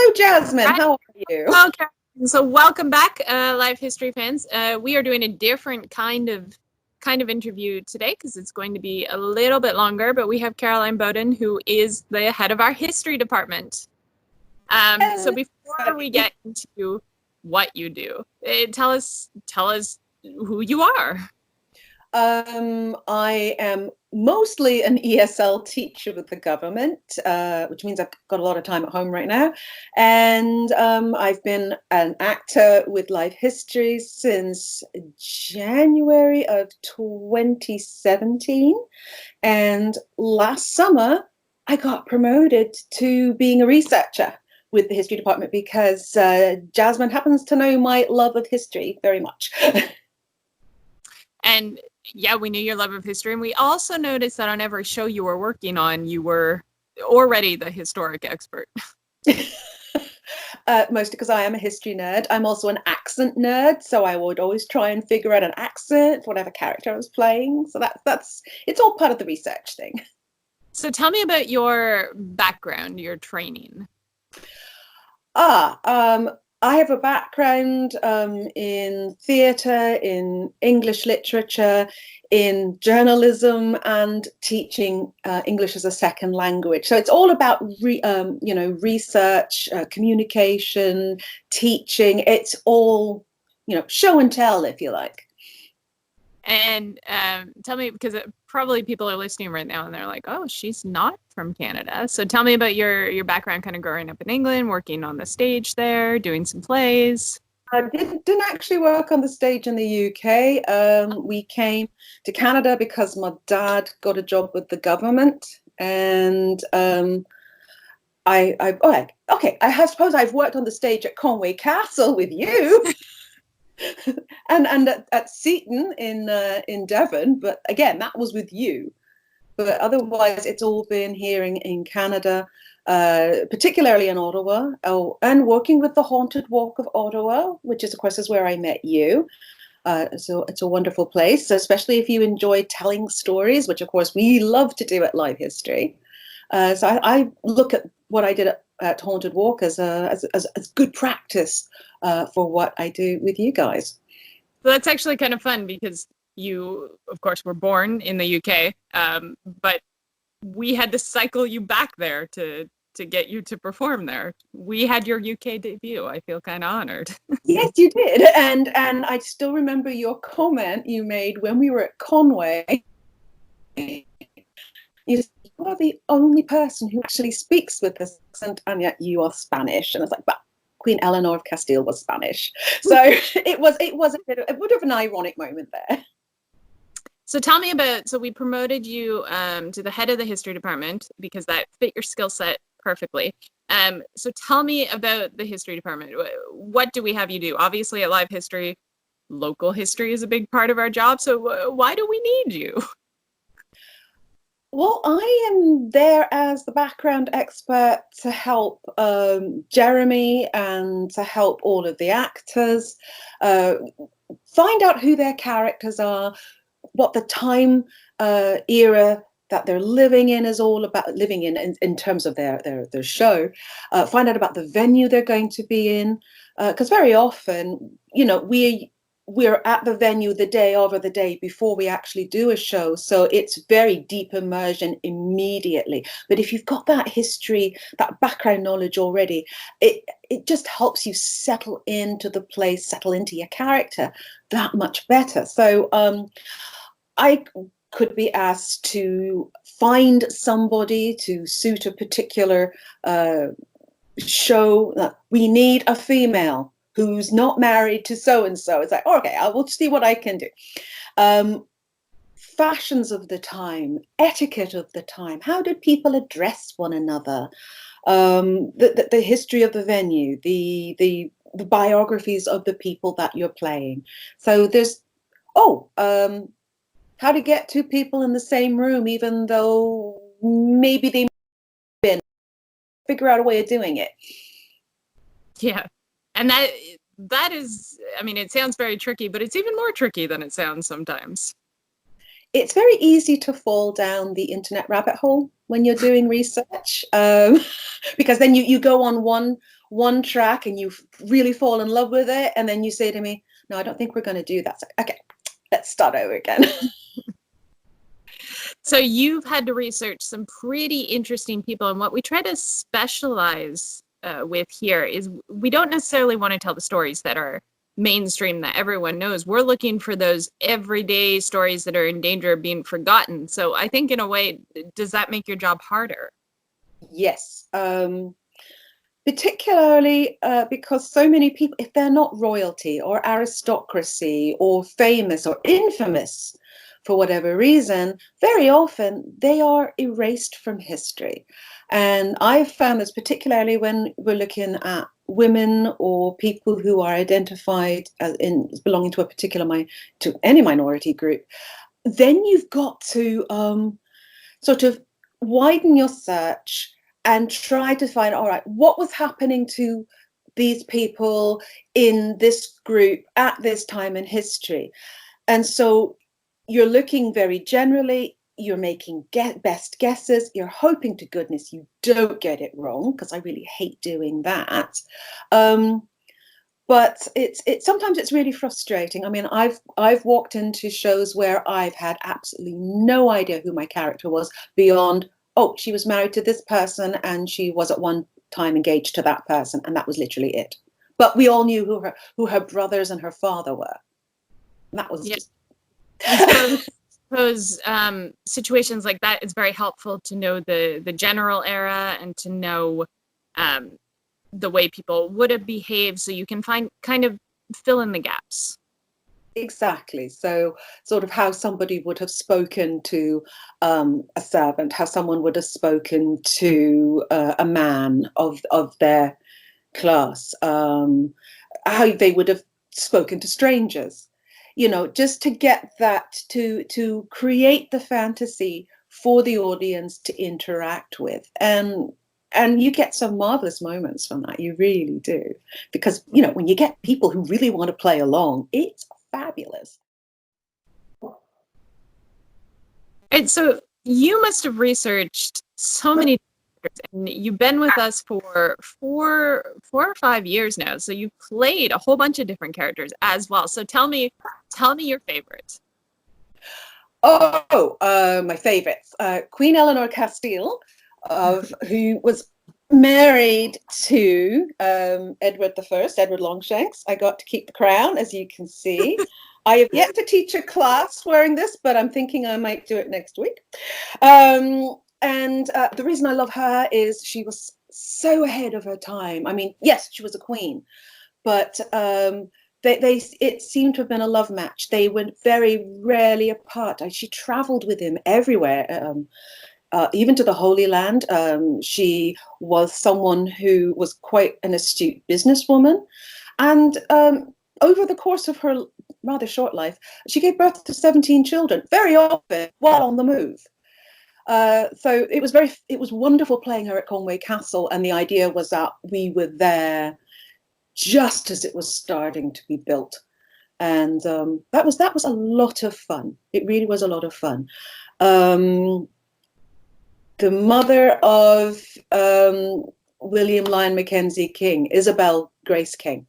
Hello, Jasmine. Hi. How are you? Hello, Caroline. So welcome back, live history fans. We are doing a different kind of interview today because it's going to be a little bit longer. But we have Caroline Bowden, who is the head of our history department. So before we get into what you do, tell us who you are. I am mostly an ESL teacher with the government, which means I've got a lot of time at home right now. And I've been an actor with Live History since January of 2017. And last summer, I got promoted to being a researcher with the history department because Jasmine happens to know my love of history very much. And yeah, we knew your love of history. And we also noticed that on every show you were working on, you were already the historic expert. Mostly because I am a history nerd. I'm also an accent nerd, so I would always try and figure out an accent, whatever character I was playing. So that's it's all part of the research thing. So tell me about your background, your training. I have a background in theatre, in English literature, in journalism, and teaching English as a second language. So it's all about research, communication, teaching. It's all show and tell, if you like. And tell me, because probably people are listening right now and they're like, oh, she's not from Canada. So tell me about your background kind of growing up in England, working on the stage there, doing some plays. I didn't actually work on the stage in the UK. We came to Canada because my dad got a job with the government. And I suppose I've worked on the stage at Conway Castle with you. and at Seaton in Devon, but again, that was with you. But otherwise, it's all been here in Canada, particularly in Ottawa, and working with the Haunted Walk of Ottawa, which is, of course, is where I met you. So it's a wonderful place, especially if you enjoy telling stories, which, of course, we love to do at Live History. So I look at what I did at Haunted Walk as good practice for what I do with you guys. So that's actually kind of fun because you, of course, were born in the UK, but we had to cycle you back there to get you to perform there. We had your UK debut. I feel kind of honored. Yes, you did. And I still remember your comment you made when we were at Conway. You said, you are the only person who actually speaks with this accent, and yet you are Spanish. And I was like, but Queen Eleanor of Castile was Spanish. So it was a bit of an ironic moment there. So tell me about, so we promoted you to the head of the history department because that fit your skill set perfectly. So tell me about the history department. What do we have you do? Obviously at Live History, local history is a big part of our job. So why do we need you? Well, I am there as the background expert to help Jeremy and to help all of the actors find out who their characters are, what the time era that they're living in is all about, living in terms of their show, find out about the venue they're going to be in, because very often, we're at the venue the day of or the day before we actually do a show. So it's very deep immersion immediately. But if you've got that history, that background knowledge already, it just helps you settle into the place, settle into your character that much better. So I could be asked to find somebody to suit a particular show. That we need a female who's not married to so-and-so. It's like, okay, I will see what I can do. Fashions of the time, etiquette of the time, how did people address one another? The history of the venue, the biographies of the people that you're playing. So there's, how to get two people in the same room, even though maybe they been, figure out a way of doing it. Yeah. And that is, I mean, it sounds very tricky, but it's even more tricky than it sounds sometimes. It's very easy to fall down the internet rabbit hole when you're doing research, because then you go on one track and you really fall in love with it, and then you say to me, no, I don't think we're going to do that. It's like, okay, let's start over again. So you've had to research some pretty interesting people, and what we try to specialize with here is we don't necessarily want to tell the stories that are mainstream that everyone knows. We're looking for those everyday stories that are in danger of being forgotten. So I think in a way, does that make your job harder? Yes. Particularly because so many people, if they're not royalty or aristocracy or famous or infamous for whatever reason, very often they are erased from history. And I've found this particularly when we're looking at women or people who are identified as in belonging to a particular to any minority group. Then you've got to sort of widen your search and try to find, all right, what was happening to these people in this group at this time in history. And so you're looking very generally, you're making best guesses, you're hoping to goodness you don't get it wrong, because I really hate doing that. But it's sometimes it's really frustrating. I mean, I've walked into shows where I've had absolutely no idea who my character was beyond, oh, she was married to this person and she was at one time engaged to that person, and that was literally it. But we all knew who her brothers and her father were. And that was just. I suppose situations like that, it's very helpful to know the general era and to know the way people would have behaved, so you can kind of fill in the gaps. Exactly. So sort of how somebody would have spoken to a servant, how someone would have spoken to a man of their class, how they would have spoken to strangers, just to get that, to create the fantasy for the audience to interact with. And you get some marvelous moments from that. You really do. Because, when you get people who really want to play along, it's fabulous. And so you must have researched so many characters, and you've been with us for four or 5 years now. So you've played a whole bunch of different characters as well. So tell me your favorites. My favorites. Queen Eleanor Castile, who was married to Edward Longshanks. I got to keep the crown, as you can see. I have yet to teach a class wearing this, but I'm thinking I might do it next week. And the reason I love her is she was so ahead of her time. I mean, yes, she was a queen, but it seemed to have been a love match. They went very rarely apart. She traveled with him everywhere. Even to the Holy Land. She was someone who was quite an astute businesswoman. And over the course of her rather short life, she gave birth to 17 children, very often while on the move. So it was wonderful playing her at Conway Castle. And the idea was that we were there just as it was starting to be built. And that was a lot of fun. It really was a lot of fun. The mother of William Lyon Mackenzie King, Isabel Grace King,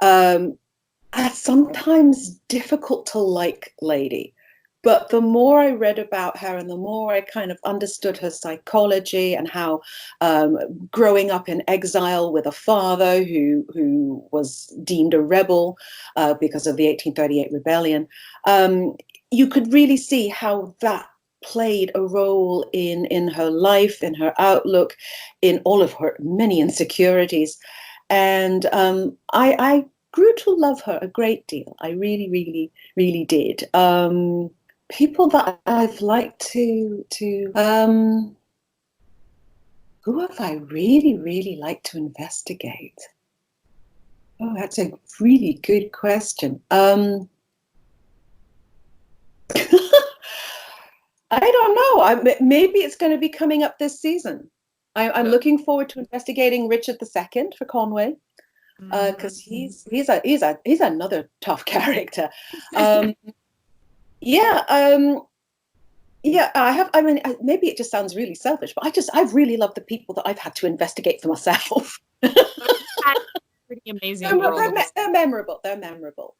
a sometimes difficult to like lady. But the more I read about her and the more I kind of understood her psychology and how growing up in exile with a father who was deemed a rebel because of the 1838 rebellion, you could really see how that played a role in her life, in her outlook, in all of her many insecurities. And I grew to love her a great deal. I really, really, really did. People that I've liked to who have I really, really liked to investigate? Oh, that's a really good question. I don't know. Maybe it's going to be coming up this season. I'm looking forward to investigating Richard II for Conway, because he's another tough character. Yeah, I have. I mean, maybe it just sounds really selfish, but I've really loved the people that I've had to investigate for myself. had pretty amazing world. They're memorable. They're memorable.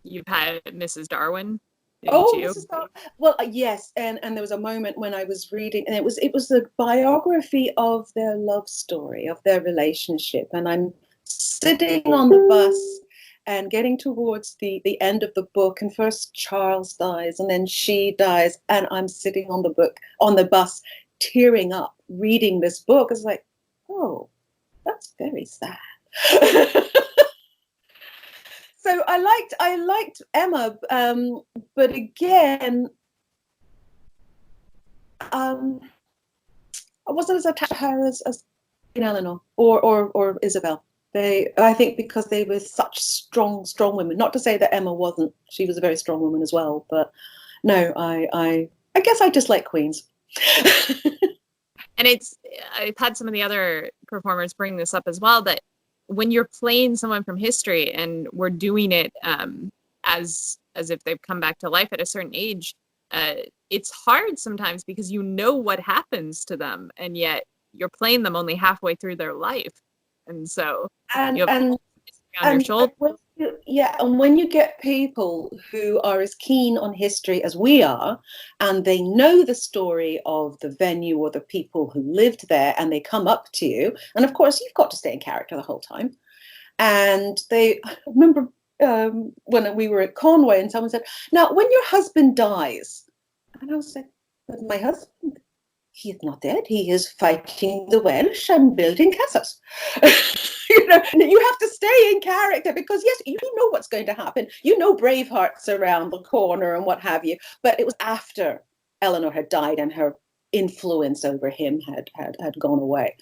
You've had Mrs. Darwin, didn't Oh, you? Mrs. Darwin. Well, yes, and there was a moment when I was reading, and it was the biography of their love story, of their relationship, and I'm sitting on the bus and getting towards the end of the book, and first Charles dies, and then she dies, and I'm sitting on the bus, tearing up, reading this book. It's like, oh, that's very sad. So I liked Emma, but again, I wasn't as attached to her as Eleanor or Isabel. I think because they were such strong women. Not to say that Emma wasn't; she was a very strong woman as well. But no, I guess I just like queens. And I've had some of the other performers bring this up as well, that when you're playing someone from history and we're doing it as if they've come back to life at a certain age, it's hard sometimes because you know what happens to them, and yet you're playing them only halfway through their life, and so you have on your shoulder. And when you get people who are as keen on history as we are, and they know the story of the venue or the people who lived there, and they come up to you, and of course you've got to stay in character the whole time. And I remember when we were at Conway, and someone said, "Now, when your husband dies," and I was like, "But my husband, he is not dead. He is fighting the Welsh and building castles." You have to stay in character because, yes, you know what's going to happen. You know Braveheart's around the corner and what have you. But it was after Eleanor had died and her influence over him had gone away.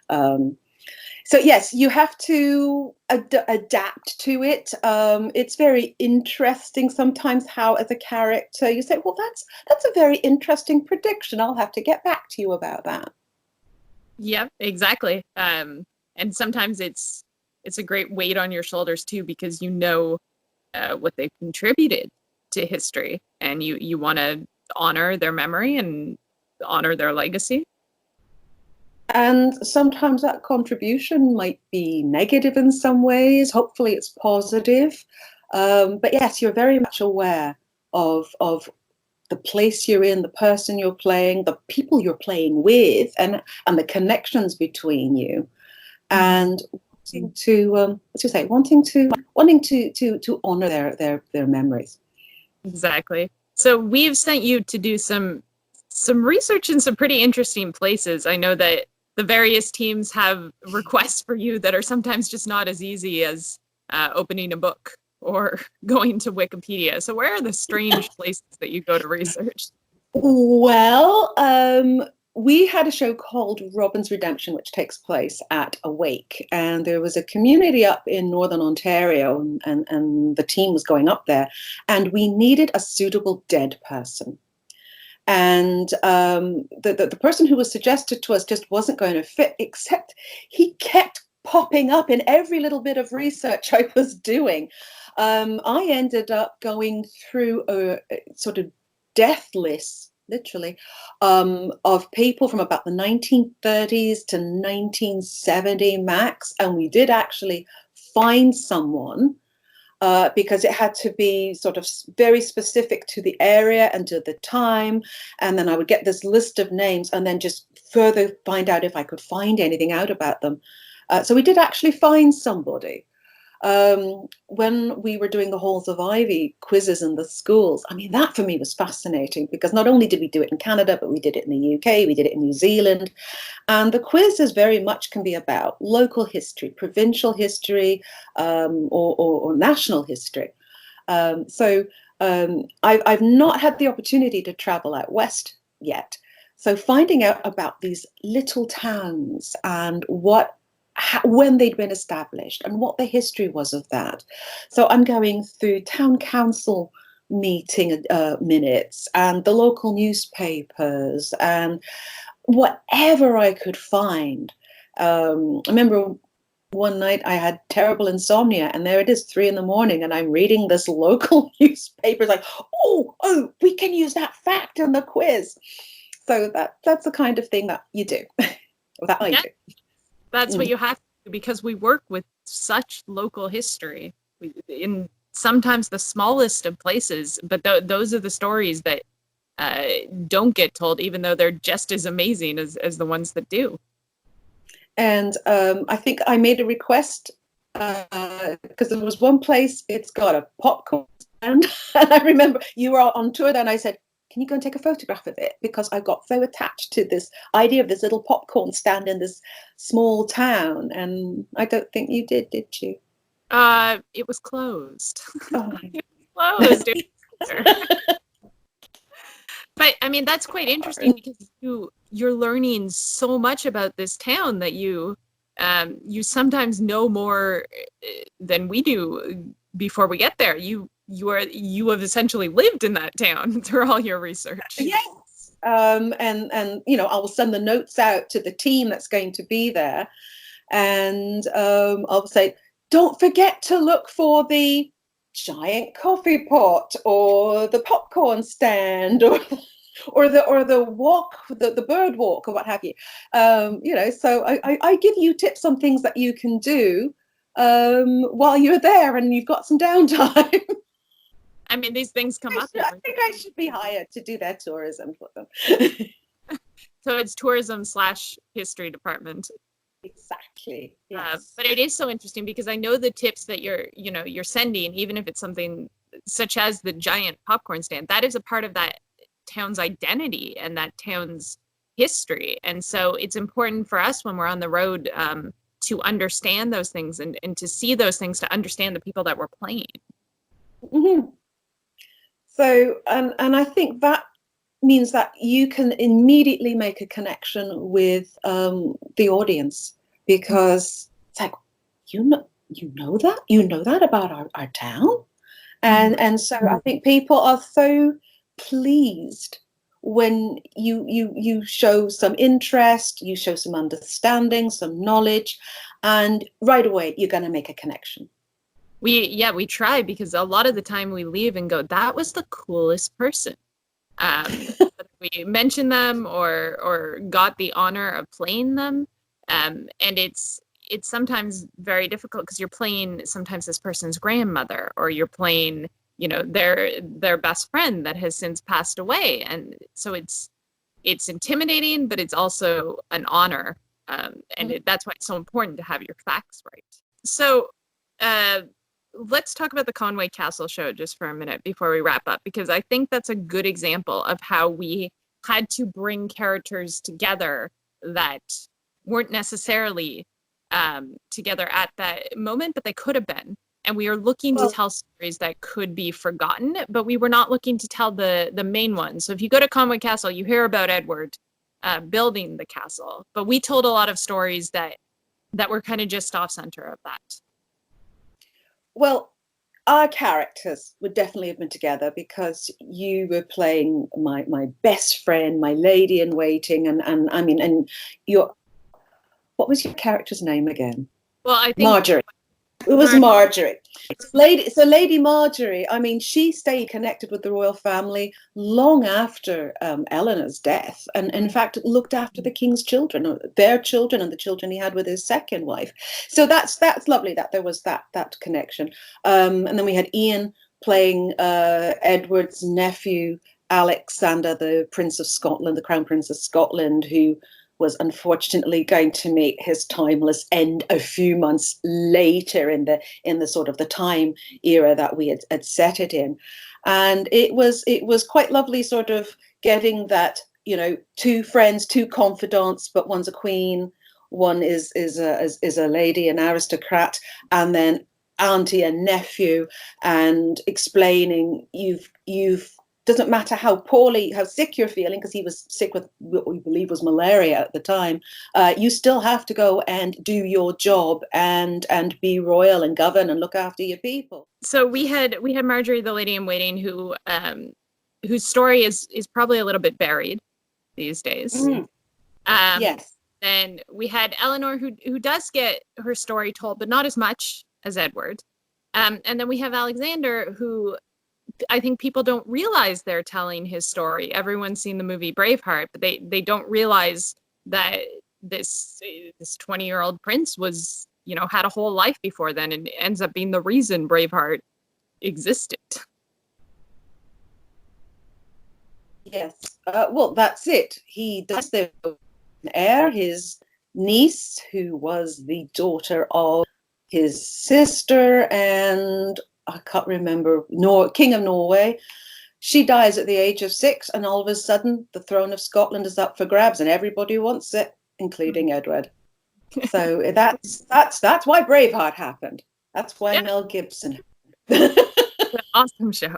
So, yes, you have to adapt to it. It's very interesting sometimes how, as a character, you say, well, that's a very interesting prediction. I'll have to get back to you about that. Yep, exactly. And sometimes it's a great weight on your shoulders, too, because you know what they've contributed to history, and you want to honor their memory and honor their legacy. And sometimes that contribution might be negative in some ways. Hopefully it's positive. But yes, you're very much aware of the place you're in, the person you're playing, the people you're playing with, and the connections between you. And wanting to honor their memories. Exactly. So we've sent you to do some research in some pretty interesting places. I know that the various teams have requests for you that are sometimes just not as easy as opening a book or going to Wikipedia. So where are the strange places that you go to research? Well, we had a show called Robin's Redemption, which takes place at a wake. And there was a community up in Northern Ontario, and the team was going up there. And we needed a suitable dead person. And the person who was suggested to us just wasn't going to fit, except he kept popping up in every little bit of research I was doing. I ended up going through a sort of death list, literally, of people from about the 1930s to 1970 max. And we did actually find someone, because it had to be sort of very specific to the area and to the time. And then I would get this list of names and then just further find out if I could find anything out about them. So we did actually find somebody. When we were doing the Halls of Ivy quizzes in the schools, I mean, that for me was fascinating, because not only did we do it in Canada, but we did it in the UK, we did it in New Zealand. And the quizzes very much can be about local history, provincial history, or national history. So I've not had the opportunity to travel out west yet. So finding out about these little towns and when they'd been established and what the history was of that. So I'm going through town council meeting minutes and the local newspapers and whatever I could find. I remember one night I had terrible insomnia, and there it is, 3 a.m, and I'm reading this local newspaper, like, oh, we can use that fact in the quiz. So that's the kind of thing that you do, or that I do. That's what you have to because we work with such local history in sometimes the smallest of places, but those are the stories that don't get told, even though they're just as amazing as the ones that do. And I think I made a request because there was one place, it's got a popcorn stand. And I remember you were on tour then. I said, can you go and take a photograph of it? Because I got so attached to this idea of this little popcorn stand in this small town. And I don't think you did you? It was closed. Oh. It was closed. But I mean, that's quite interesting because you're learning so much about this town that you sometimes know more than we do before we get there. You have essentially lived in that town through all your research. Yes. And I will send the notes out to the team that's going to be there, and I'll say, don't forget to look for the giant coffee pot or the popcorn stand or the walk, the bird walk or what have you. So I give you tips on things that you can do while you're there and you've got some downtime. I mean, these things come up. I think I should be hired to do their tourism for them. So it's tourism/history department. Exactly. Yes. But it is so interesting because I know the tips that you're sending, even if it's something such as the giant popcorn stand, that is a part of that town's identity and that town's history. And so it's important for us when we're on the road to understand those things and to see those things, to understand the people that we're playing. Mm-hmm. So, and I think that means that you can immediately make a connection with the audience, because it's like, you know that about our town, and so I think people are so pleased when you show some interest, you show some understanding, some knowledge, and right away you're going to make a connection. We try, because a lot of the time we leave and go, that was the coolest person. We mention them or got the honor of playing them, and it's sometimes very difficult because you're playing sometimes this person's grandmother, or you're playing their best friend that has since passed away, and so it's intimidating, but it's also an honor, and that's why it's so important to have your facts right. So let's talk about the Conway Castle show just for a minute before we wrap up, because I think that's a good example of how we had to bring characters together that weren't necessarily together at that moment, but they could have been. And we are looking to tell stories that could be forgotten, but we were not looking to tell the main ones. So if you go to Conway Castle, you hear about Edward building the castle, but we told a lot of stories that were kind of just off center of that. Well, our characters would definitely have been together, because you were playing my best friend, my lady in waiting, and I mean, and what was your character's name again? Well, I think Marjorie. It was Marjorie. So Lady Marjorie, I mean, she stayed connected with the royal family long after Eleanor's death, and in fact looked after the king's children, their children, and the children he had with his second wife. So that's lovely that there was that connection. And then we had Ian playing Edward's nephew, Alexander, the Prince of Scotland, the Crown Prince of Scotland, who was unfortunately going to meet his timeless end a few months later in the sort of the time era that we had set it in. And it was quite lovely, sort of getting that, two friends, two confidants, but one's a queen, one is a lady, an aristocrat, and then auntie and nephew, and explaining you've doesn't matter how sick you're feeling, because he was sick with what we believe was malaria at the time. You still have to go and do your job and be royal and govern and look after your people. So we had Marjorie, the lady in waiting, whose story is probably a little bit buried these days. Yes. And we had Eleanor, who does get her story told, but not as much as Edward. And then we have Alexander, who I think people don't realize they're telling his story. Everyone's seen the movie Braveheart, but they don't realize that this 20-year-old prince was had a whole life before then, and ends up being the reason Braveheart existed. Yes. Well, that's it. He does the heir, his niece, who was the daughter of his sister, and I can't remember, King of Norway. She dies at the age of 6, and all of a sudden the throne of Scotland is up for grabs, and everybody wants it, including Edward. So that's why Braveheart happened. That's why Mel Gibson. It's an awesome show.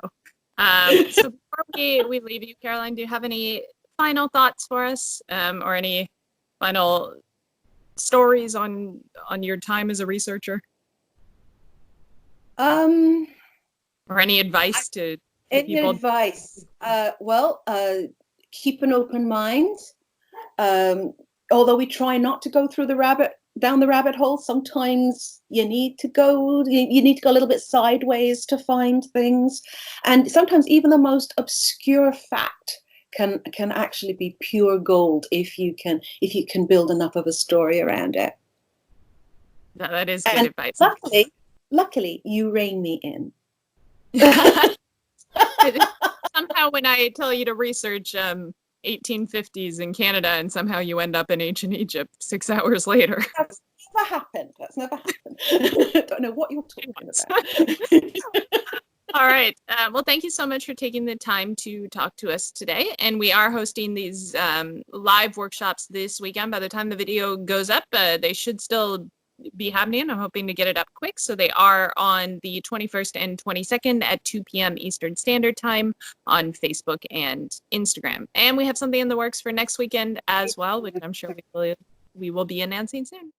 So before we leave you, Caroline, do you have any final thoughts for us, or any final stories on your time as a researcher? Or any advice to people? Advice? Keep an open mind. Although we try not to go down the rabbit hole, sometimes you need to go a little bit sideways to find things, and sometimes even the most obscure fact can actually be pure gold if you can build enough of a story around it. That is good advice. Luckily, you rein me in. Somehow, when I tell you to research 1850s in Canada, and somehow you end up in ancient Egypt 6 hours later. That's never happened. Don't know what you're talking about. All right. Well, thank you so much for taking the time to talk to us today. And we are hosting these live workshops this weekend. By the time the video goes up, they should still be happening. I'm hoping to get it up quick. So they are on the 21st and 22nd at 2 p.m. Eastern Standard Time on Facebook and Instagram. And we have something in the works for next weekend as well, which I'm sure we will be announcing soon.